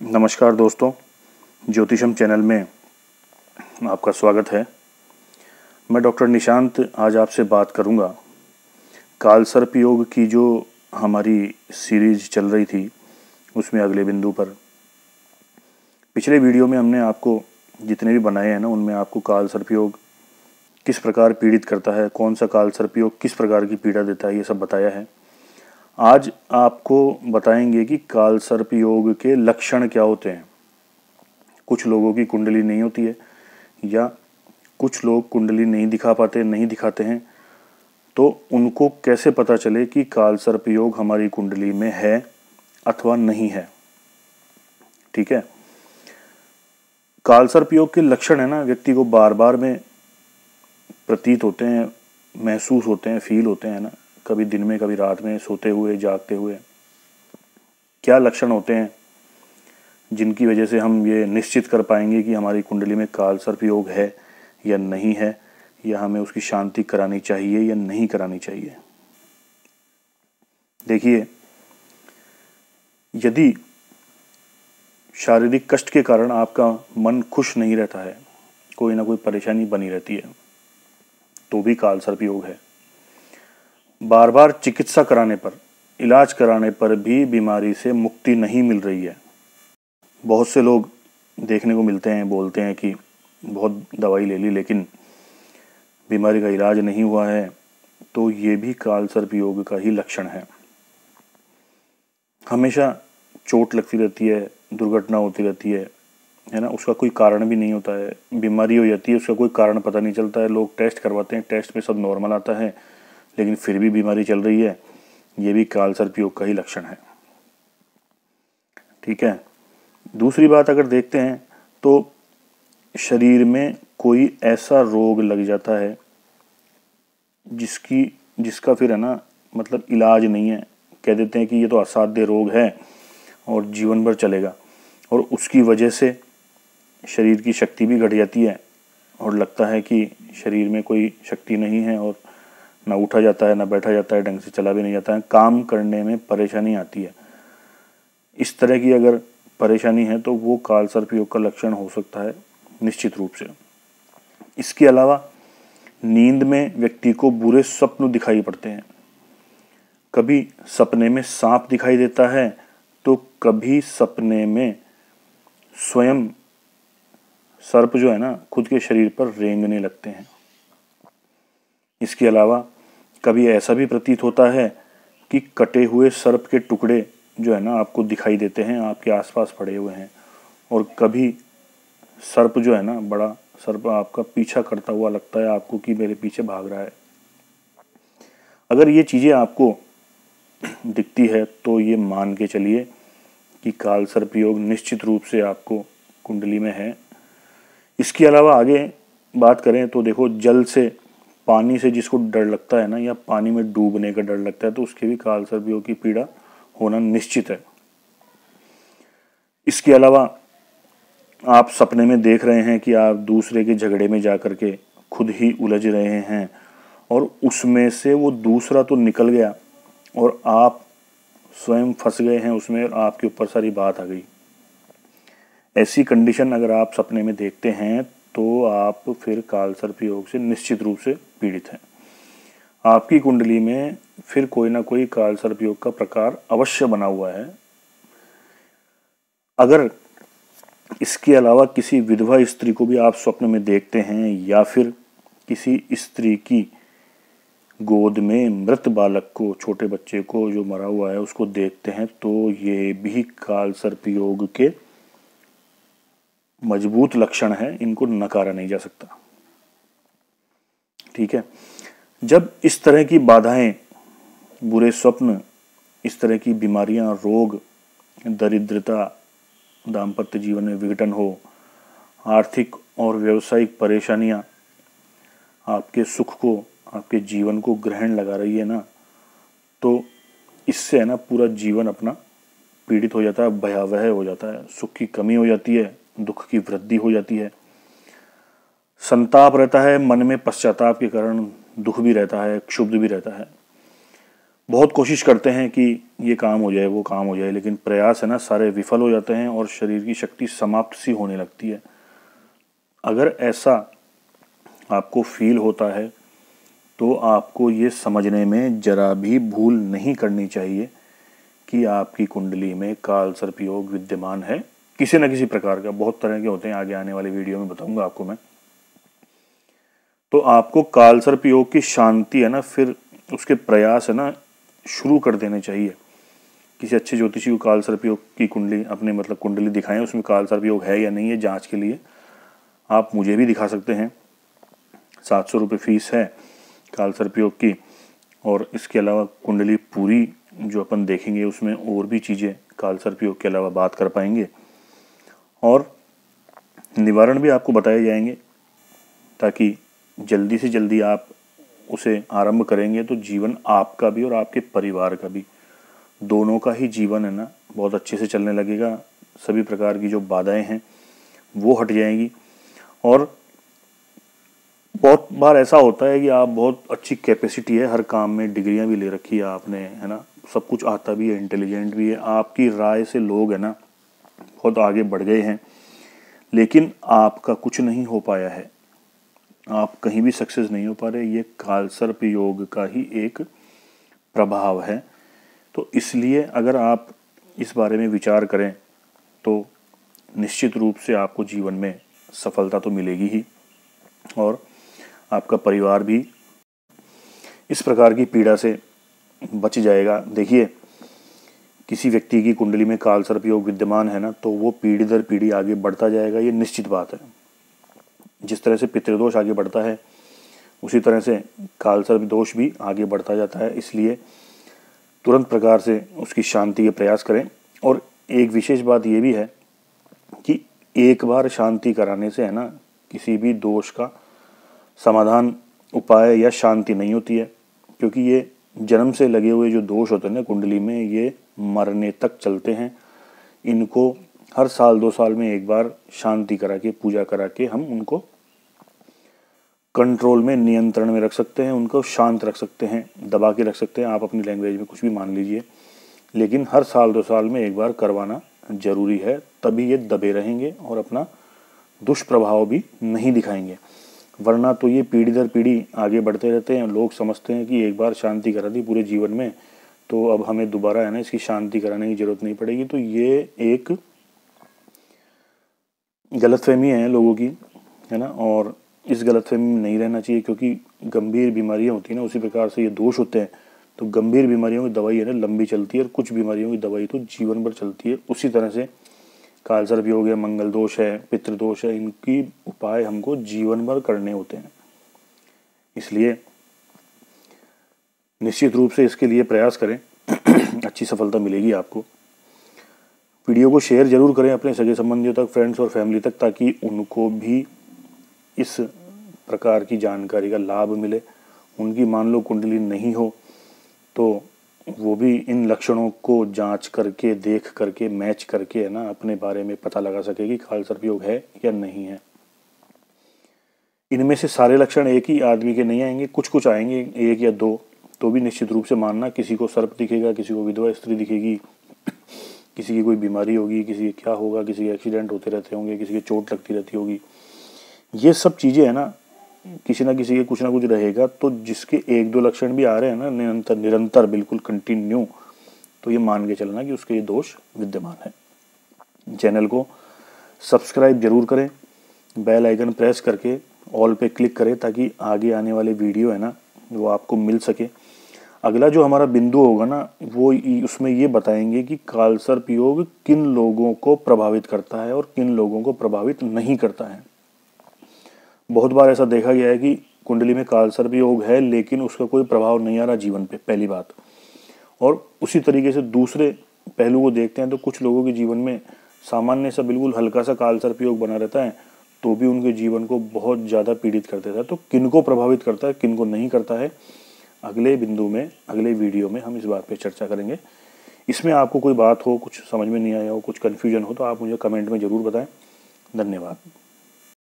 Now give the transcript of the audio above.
नमस्कार दोस्तों, ज्योतिषम चैनल में आपका स्वागत है। मैं डॉक्टर निशांत आज आपसे बात करूंगा कालसर्प योग की जो हमारी सीरीज चल रही थी उसमें अगले बिंदु पर। पिछले वीडियो में हमने आपको जितने भी बनाए हैं ना उनमें आपको कालसर्प योग किस प्रकार पीड़ित करता है, कौन सा कालसर्प योग किस प्रकार की पीड़ा देता है, ये सब बताया है। आज आपको बताएंगे कि कालसर्प योग के लक्षण क्या होते हैं। कुछ लोगों की कुंडली नहीं होती है या कुछ लोग कुंडली नहीं दिखाते हैं, तो उनको कैसे पता चले कि कालसर्प योग हमारी कुंडली में है अथवा नहीं है। ठीक है, कालसर्प योग के लक्षण है ना, व्यक्ति को बार बार में प्रतीत होते हैं, महसूस होते हैं, फील होते हैं ना, कभी दिन में कभी रात में, सोते हुए जागते हुए। क्या लक्षण होते हैं जिनकी वजह से हम ये निश्चित कर पाएंगे कि हमारी कुंडली में कालसर्प योग है या नहीं है, या हमें उसकी शांति करानी चाहिए या नहीं करानी चाहिए। देखिए, यदि शारीरिक कष्ट के कारण आपका मन खुश नहीं रहता है, कोई ना कोई परेशानी बनी रहती है, तो भी कालसर्प योग है। बार बार चिकित्सा कराने पर, इलाज कराने पर भी बीमारी से मुक्ति नहीं मिल रही है। बहुत से लोग देखने को मिलते हैं, बोलते हैं कि बहुत दवाई ले ली लेकिन बीमारी का इलाज नहीं हुआ है, तो ये भी कालसर्प योग का ही लक्षण है। हमेशा चोट लगती रहती है, दुर्घटना होती रहती है ना, उसका कोई कारण भी नहीं होता है। बीमारी हो जाती है, उसका कोई कारण पता नहीं चलता है। लोग टेस्ट करवाते हैं, टेस्ट में सब नॉर्मल आता है, लेकिन फिर भी बीमारी चल रही है। ये भी कालसर्प योग का ही लक्षण है। ठीक है, दूसरी बात अगर देखते हैं तो शरीर में कोई ऐसा रोग लग जाता है जिसका फिर है ना, मतलब इलाज नहीं है। कह देते हैं कि ये तो असाध्य रोग है और जीवन भर चलेगा, और उसकी वजह से शरीर की शक्ति भी घट जाती है और लगता है कि शरीर में कोई शक्ति नहीं है, और ना उठा जाता है, ना बैठा जाता है, ढंग से चला भी नहीं जाता है, काम करने में परेशानी आती है। इस तरह की अगर परेशानी है तो वो कालसर्प योग का लक्षण हो सकता है निश्चित रूप से। इसके अलावा नींद में व्यक्ति को बुरे स्वप्न दिखाई पड़ते हैं। कभी सपने में सांप दिखाई देता है तो कभी सपने में स्वयं सर्प जो है ना खुद के शरीर पर रेंगने लगते हैं। इसके अलावा कभी ऐसा भी प्रतीत होता है कि कटे हुए सर्प के टुकड़े जो है ना आपको दिखाई देते हैं, आपके आसपास पड़े हुए हैं, और कभी सर्प जो है ना, बड़ा सर्प आपका पीछा करता हुआ लगता है आपको कि मेरे पीछे भाग रहा है। अगर ये चीज़ें आपको दिखती है तो ये मान के चलिए कि कालसर्प योग निश्चित रूप से आपको कुंडली में है। इसके अलावा आगे बात करें तो देखो, जल से, पानी से जिसको डर लगता है ना, या पानी में डूबने का डर लगता है, तो उसके भी कालसर्प योग की पीड़ा होना निश्चित है। इसके अलावा आप सपने में देख रहे हैं कि आप दूसरे के झगड़े में जाकर के खुद ही उलझ रहे हैं, और उसमें से वो दूसरा तो निकल गया और आप स्वयं फंस गए हैं उसमें, और आपके ऊपर सारी बात आ गई। ऐसी कंडीशन अगर आप सपने में देखते हैं तो आप फिर कालसर्प योग से निश्चित रूप से पीड़ित हैं। आपकी कुंडली में फिर कोई ना कोई कालसर्प योग का प्रकार अवश्य बना हुआ है। अगर इसके अलावा किसी विधवा स्त्री को भी आप स्वप्न में देखते हैं, या फिर किसी स्त्री की गोद में मृत बालक को, छोटे बच्चे को जो मरा हुआ है उसको देखते हैं, तो ये भी कालसर्प योग के मजबूत लक्षण है। इनको नकारा नहीं जा सकता। ठीक है, जब इस तरह की बाधाएं, बुरे स्वप्न, इस तरह की बीमारियां, रोग, दरिद्रता, दाम्पत्य जीवन में विघटन हो, आर्थिक और व्यावसायिक परेशानियां आपके सुख को, आपके जीवन को ग्रहण लगा रही है ना, तो इससे है ना पूरा जीवन अपना पीड़ित हो जाता है, भयावह हो जाता है। सुख की कमी हो जाती है, दुख की वृद्धि हो जाती है, संताप रहता है मन में, पश्चाताप के कारण दुख भी रहता है, क्षुब्ध भी रहता है। बहुत कोशिश करते हैं कि ये काम हो जाए वो काम हो जाए, लेकिन प्रयास है ना सारे विफल हो जाते हैं और शरीर की शक्ति समाप्त सी होने लगती है। अगर ऐसा आपको फील होता है तो आपको ये समझने में जरा भी भूल नहीं करनी चाहिए कि आपकी कुंडली में काल सर्प योग विद्यमान है किसी न किसी प्रकार का। बहुत तरह के होते हैं, आगे आने वाली वीडियो में बताऊंगा आपको मैं। तो आपको काल सर्प योग की शांति है ना, फिर उसके प्रयास है ना शुरू कर देने चाहिए। किसी अच्छे ज्योतिषी को काल सर्प योग की कुंडली, अपने मतलब कुंडली दिखाएं, उसमें काल सर्प योग है या नहीं है जांच के लिए आप मुझे भी दिखा सकते हैं। 700 रुपये फीस है काल सर्प योग की। और इसके अलावा कुंडली पूरी जो अपन देखेंगे उसमें और भी चीज़ें काल सर्प योग के अलावा बात कर पाएंगे और निवारण भी आपको बताए जाएंगे, ताकि जल्दी से जल्दी आप उसे आरंभ करेंगे तो जीवन आपका भी और आपके परिवार का भी, दोनों का ही जीवन है ना बहुत अच्छे से चलने लगेगा। सभी प्रकार की जो बाधाएं हैं वो हट जाएंगी। और बहुत बार ऐसा होता है कि आप बहुत अच्छी कैपेसिटी है, हर काम में डिग्रियां भी ले रखी है आपने, है ना, सब कुछ आता भी है, इंटेलिजेंट भी है, आपकी राय से लोग है ना बहुत आगे बढ़ गए हैं, लेकिन आपका कुछ नहीं हो पाया है, आप कहीं भी सक्सेस नहीं हो पा रहे। ये काल सर्प योग का ही एक प्रभाव है। तो इसलिए अगर आप इस बारे में विचार करें तो निश्चित रूप से आपको जीवन में सफलता तो मिलेगी ही और आपका परिवार भी इस प्रकार की पीड़ा से बच जाएगा। देखिए, किसी व्यक्ति की कुंडली में काल सर्प योग विद्यमान है ना तो वो पीढ़ी दर पीढ़ी आगे बढ़ता जाएगा, ये निश्चित बात है। जिस तरह से पितृदोष आगे बढ़ता है उसी तरह से काल सर्प दोष भी आगे बढ़ता जाता है। इसलिए तुरंत प्रकार से उसकी शांति के प्रयास करें। और एक विशेष बात ये भी है कि एक बार शांति कराने से है ना किसी भी दोष का समाधान, उपाय या शांति नहीं होती है, क्योंकि ये जन्म से लगे हुए जो दोष होते हैं ना कुंडली में, ये मरने तक चलते हैं। इनको हर साल 2 साल में एक बार शांति करा के, पूजा करा के हम उनको कंट्रोल में, नियंत्रण में रख सकते हैं, उनको शांत रख सकते हैं, दबा के रख सकते हैं। आप अपनी लैंग्वेज में कुछ भी मान लीजिए, लेकिन हर साल 2 साल में एक बार करवाना जरूरी है, तभी ये दबे रहेंगे और अपना दुष्प्रभाव भी नहीं दिखाएंगे। वरना तो ये पीढ़ी दर पीढ़ी आगे बढ़ते रहते हैं। लोग समझते हैं कि एक बार शांति करा दी पूरे जीवन में तो अब हमें दोबारा है ना इसकी शांति कराने की जरूरत नहीं पड़ेगी। तो ये एक गलतफहमी है लोगों की, है ना, और इस गलतफहमी में नहीं रहना चाहिए, क्योंकि गंभीर बीमारियां होती हैं ना उसी प्रकार से ये दोष होते हैं। तो गंभीर बीमारियों की दवाई है ना लंबी चलती है और कुछ बीमारियों की दवाई तो जीवन भर चलती है। उसी तरह से काल सर्प योग है, मंगल दोष है, पितृदोष है, इनकी उपाय हमको जीवन भर करने होते हैं। इसलिए निश्चित रूप से इसके लिए प्रयास करें अच्छी सफलता मिलेगी आपको। वीडियो को शेयर जरूर करें अपने सगे संबंधियों तक, फ्रेंड्स और फैमिली तक, ताकि उनको भी इस प्रकार की जानकारी का लाभ मिले। उनकी मान लो कुंडली नहीं हो तो वो भी इन लक्षणों को जांच करके, देख करके, मैच करके है ना अपने बारे में पता लगा सके कि काल सर्प योग है या नहीं है। इनमें से सारे लक्षण एक ही आदमी के नहीं आएंगे, कुछ कुछ आएंगे, 1 या 2, तो भी निश्चित रूप से मानना। किसी को सर्प दिखेगा, किसी को विधवा स्त्री दिखेगी, किसी की कोई बीमारी होगी, किसी के क्या होगा, किसी के एक्सीडेंट होते रहते होंगे, किसी के चोट लगती रहती होगी। ये सब चीज़ें है ना किसी ना किसी के कुछ ना कुछ रहेगा। तो जिसके 1-2 लक्षण भी आ रहे हैं ना निरंतर बिल्कुल कंटिन्यू, तो ये मान के चलना कि उसके ये दोष विद्यमान है। चैनल को सब्सक्राइब जरूर करें, बेल आइकन प्रेस करके ऑल पे क्लिक करें, ताकि आगे आने वाले वीडियो है ना वो आपको मिल सके। अगला जो हमारा बिंदु होगा ना वो उसमें ये बताएंगे कि काल सर्प योग किन लोगों को प्रभावित करता है और किन लोगों को प्रभावित नहीं करता है। बहुत बार ऐसा देखा गया है कि कुंडली में काल सर्प योग है लेकिन उसका कोई प्रभाव नहीं आ रहा जीवन पे, पहली बात। और उसी तरीके से दूसरे पहलू को देखते हैं तो कुछ लोगों के जीवन में सामान्य सा बिल्कुल हल्का सा काल सर्प योग बना रहता है तो भी उनके जीवन को बहुत ज़्यादा पीड़ित कर देता है। तो किन को प्रभावित करता है, किन को नहीं करता है, अगले बिंदु में, अगले वीडियो में हम इस बात पे चर्चा करेंगे। इसमें आपको कोई बात हो, कुछ समझ में नहीं आया हो, कुछ कन्फ्यूजन हो तो आप मुझे कमेंट में ज़रूर बताएं। धन्यवाद।